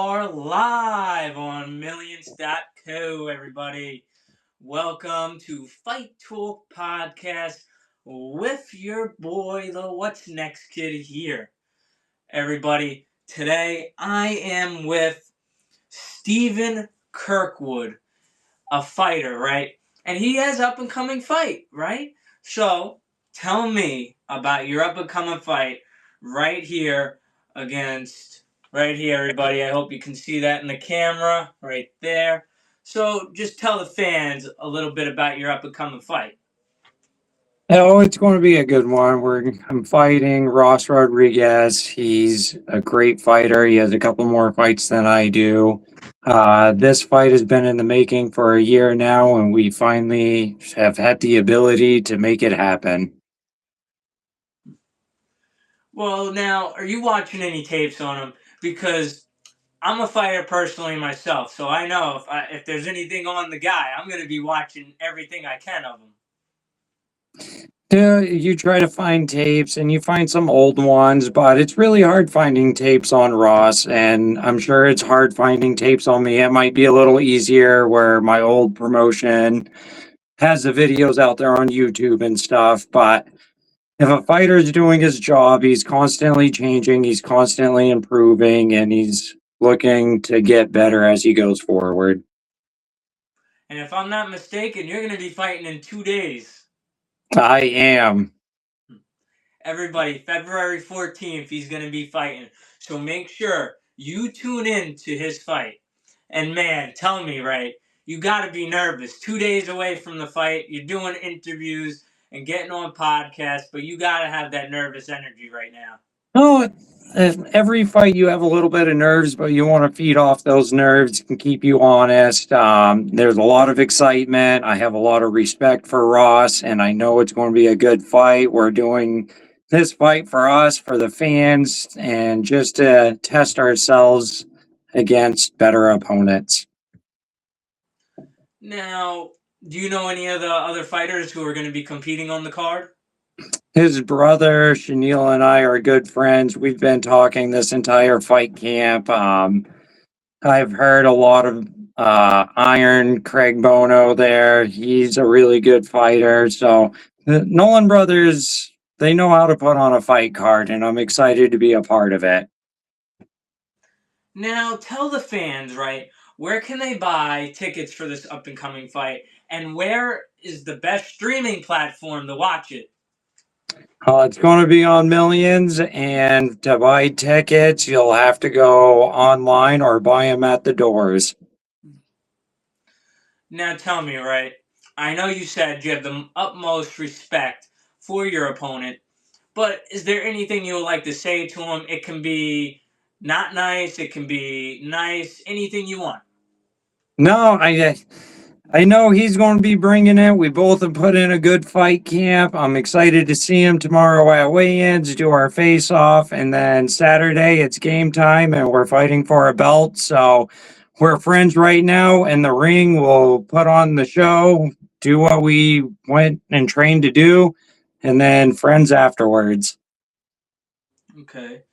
Are live on millions.co, everybody. Welcome to Fight Talk Podcast with your boy, the What's Next Kid here. Everybody, today I am with Stephen Kirkwood, a fighter, right? And he has up and coming fight, right? So tell me about your up and coming fight right here against right here, everybody. I hope you can see that in the camera right there. So just tell the fans a little bit about your up and coming fight. Oh, it's going to be a good one. I'm fighting Ross Rodriguez. He's a great fighter. He has a couple more fights than I do. This fight has been in the making for a year now, and we finally have had the ability to make it happen. Well, now, are you watching any tapes on him? Because I'm a fighter personally myself, so I know if there's anything on the guy, I'm going to be watching everything I can of him. Yeah, you try to find tapes and you find some old ones, but it's really hard finding tapes on Ross, and I'm sure it's hard finding tapes on me. It might be a little easier where my old promotion has the videos out there on YouTube and stuff, but if a fighter is doing his job, he's constantly changing, he's constantly improving, and he's looking to get better as he goes forward. And if I'm not mistaken, you're going to be fighting in 2 days. I am. Everybody, February 14th, he's going to be fighting. So make sure you tune in to his fight. And man, tell me, right, you got to be nervous. 2 days away from the fight, you're doing interviews and getting on podcasts, but you got to have that nervous energy right now. No, every fight you have a little bit of nerves, but you want to feed off those nerves and keep you honest. There's a lot of excitement. I have a lot of respect for Ross, and I know it's going to be a good fight. We're doing this fight for us, for the fans, and just to test ourselves against better opponents. Now, do you know any of the other fighters who are going to be competing on the card? His brother, Shanil, and I are good friends. We've been talking this entire fight camp. I've heard a lot of Iron Craig Bono there. He's a really good fighter. So the Nolan brothers, they know how to put on a fight card, and I'm excited to be a part of it. Now, tell the fans, right, where can they buy tickets for this up and coming fight? And where is the best streaming platform to watch it? It's going to be on Millions, and to buy tickets, you'll have to go online or buy them at the doors. Now, tell me, right, I know you said you have the utmost respect for your opponent, but is there anything you would like to say to him? It can be not nice, it can be nice, anything you want. No, I know he's going to be bringing it. We both have put in a good fight camp. I'm excited to see him tomorrow at weigh-ins, do our face-off, and then Saturday it's game time, and we're fighting for a belt. So we're friends right now in the ring. We'll put on the show, do what we went and trained to do, and then friends afterwards. Okay.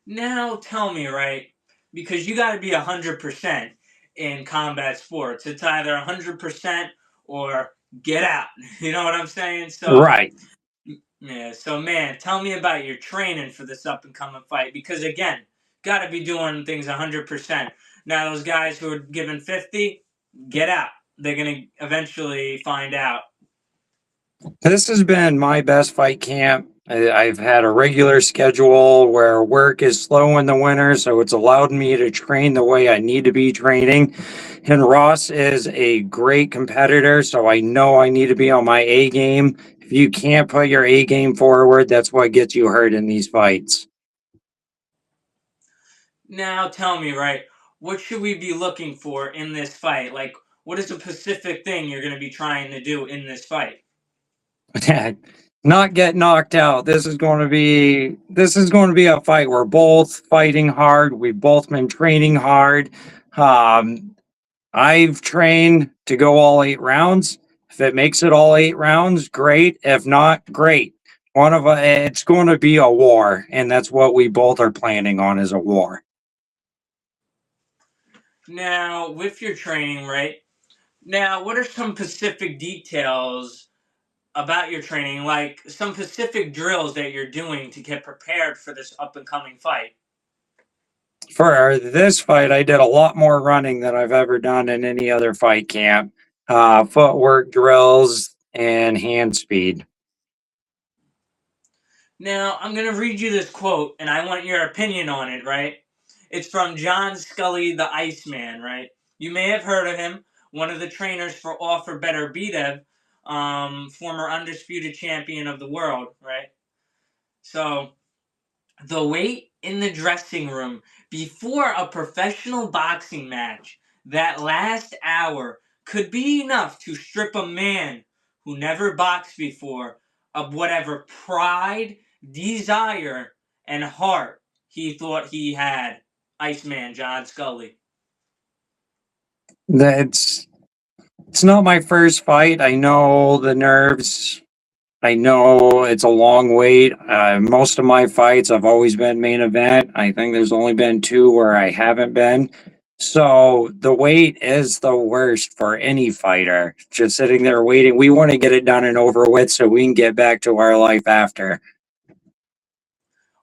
Now, tell me, right, because you got to be 100% in combat sports. It's either 100% or get out. You know what I'm saying? So, Right. yeah. So, man, tell me about your training for this up and coming fight. Because, again, got to be doing things 100%. Now, those guys who are giving 50, get out. They're going to eventually find out. This has been my best fight camp. I've had a regular schedule where work is slow in the winter, so it's allowed me to train the way I need to be training. And Ross is a great competitor, so I know I need to be on my A game. If you can't put your A game forward, that's what gets you hurt in these fights. Now, tell me, right, what should we be looking for in this fight? Like, what is the specific thing you're going to be trying to do in this fight? Not get knocked out. This is going to be a fight. We're both fighting hard. We've both been training hard. I've trained to go all 8 rounds. If it makes it all 8 rounds, great. If not, great. It's going to be a war, and that's what we both are planning on, is a war. Now, with your training, right? Now, what are some specific details about your training, like some specific drills that you're doing to get prepared for this up and coming fight? For this fight, I did a lot more running than I've ever done in any other fight camp. Footwork drills and hand speed. Now, I'm going to read you this quote, and I want your opinion on it, right? It's from John Scully, the Iceman, right? You may have heard of him, one of the trainers for All for Better Beatev, former undisputed champion of the world, right? So, the wait in the dressing room before a professional boxing match, that last hour, could be enough to strip a man who never boxed before of whatever pride, desire, and heart he thought he had. Iceman John Scully. That's it's not my first fight. I know the nerves. I know it's a long wait. Most of my fights, I've always been main event. I think there's only been two where I haven't been. So the wait is the worst for any fighter. Just sitting there waiting. We want to get it done and over with so we can get back to our life after.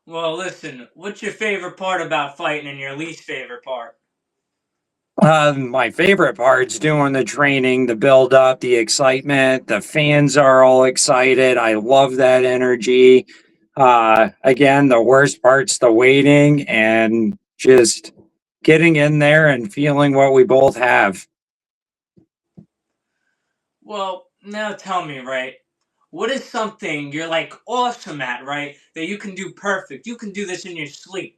Well, listen, what's your favorite part about fighting and your least favorite part? My favorite part's doing the training, the build up, the excitement. The fans are all excited. I love that energy. Again, the worst part's the waiting and just getting in there and feeling what we both have. Well, now tell me, right? What is something you're like awesome at, right? That you can do perfect. You can do this in your sleep.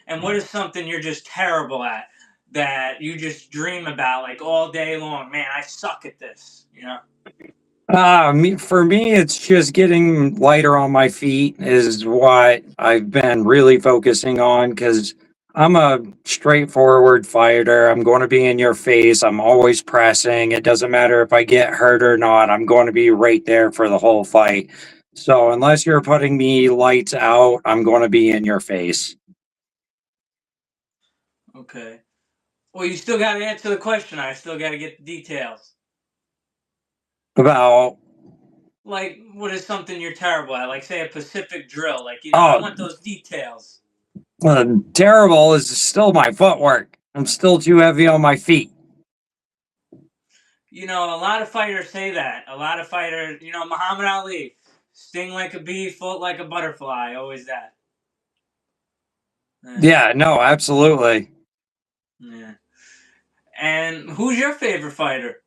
And what is something you're just terrible at that you just dream about like all day long? Man, I suck at this, you know? For me, it's just getting lighter on my feet is what I've been really focusing on because I'm a straightforward fighter. I'm going to be in your face. I'm always pressing. It doesn't matter if I get hurt or not. I'm going to be right there for the whole fight. So unless you're putting me lights out, I'm going to be in your face. Okay. Well, you still got to answer the question. I still got to get the details. About Like, what is something you're terrible at? Like, say a Pacific drill. Like, I oh, want those details. terrible is still my footwork. I'm still too heavy on my feet. A lot of fighters say that. A lot of fighters, Muhammad Ali, sting like a bee, float like a butterfly. Always that. Yeah. Yeah, no, absolutely. Yeah. And who's your favorite fighter?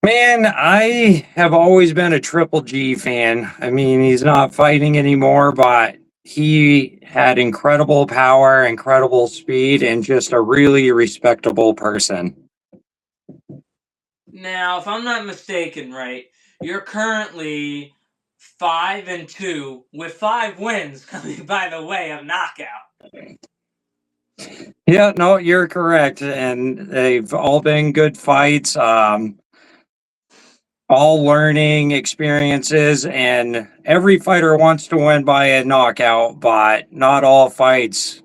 Man, I have always been a Triple G fan. I mean, he's not fighting anymore, but he had incredible power, incredible speed, and just a really respectable person. Now, if I'm not mistaken, right, you're currently 5-2 with 5 wins coming by the way of knockout. Yeah, no, you're correct. And they've all been good fights, all learning experiences, and every fighter wants to win by a knockout, but not all fights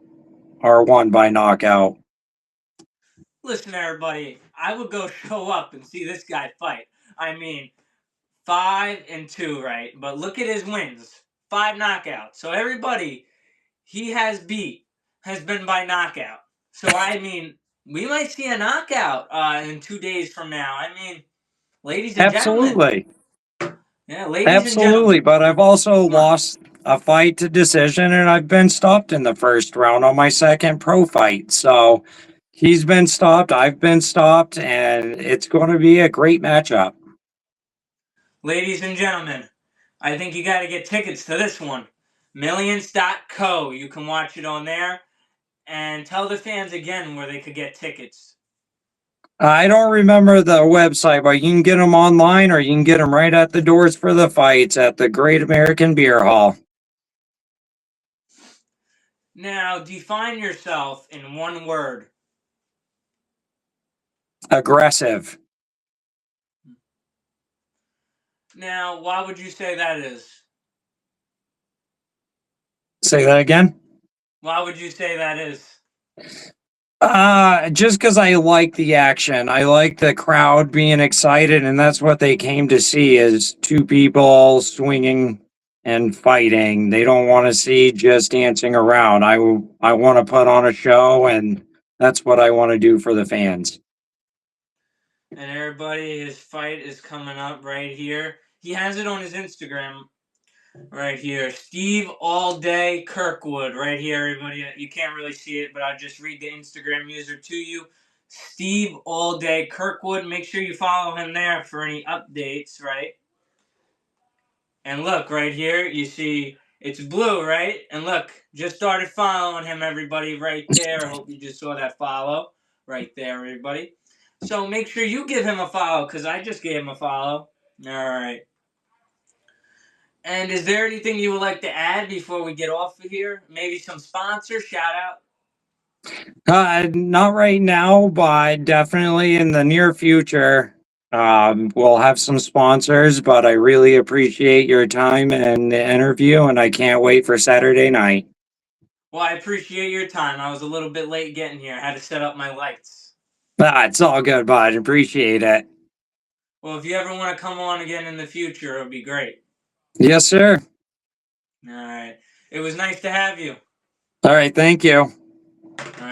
are won by knockout. Listen, everybody, I would go show up and see this guy fight. I mean, 5-2, right? But look at his wins, 5 knockouts. So everybody he has beat has been by knockout. So I mean, we might see a knockout in 2 days from now. I mean, ladies and gentlemen, Absolutely. yeah, ladies and Absolutely, gentlemen, but I've also come on. lost a fight to decision and I've been stopped in the first round on my second pro fight. So he's been stopped, I've been stopped, and it's going to be a great matchup. Ladies and gentlemen, I think you got to get tickets to this one. Millions.co. You can watch it on there. And tell the fans again where they could get tickets. I don't remember the website, but you can get them online or you can get them right at the doors for the fights at the Great American Beer Hall. Now, define yourself in one word. Aggressive. Now, why would you say that is? Say that again. Why would you say that is? Just because I like the action. I like the crowd being excited, and that's what they came to see is two people swinging and fighting. They don't want to see just dancing around. I want to put on a show, and that's what I want to do for the fans. And everybody, his fight is coming up right here. He has it on his Instagram right here. Steve All Day Kirkwood right here, everybody. You can't really see it, but I'll just read the Instagram user to you. Steve All Day Kirkwood. Make sure you follow him there for any updates, right? And look, right here, you see it's blue, right? And look, just started following him, everybody, right there. I hope you just saw that follow right there, everybody. So make sure you give him a follow, because I just gave him a follow. All right. And is there anything you would like to add before we get off of here? Maybe some sponsor shout out? Not right now, but definitely in the near future. We'll have some sponsors, but I really appreciate your time and the interview, and I can't wait for Saturday night. Well, I appreciate your time. I was a little bit late getting here. I had to set up my lights. It's all good, bud. Appreciate it. Well, if you ever want to come on again in the future, it would be great. Yes, sir. All right. It was nice to have you. All right. Thank you. All right.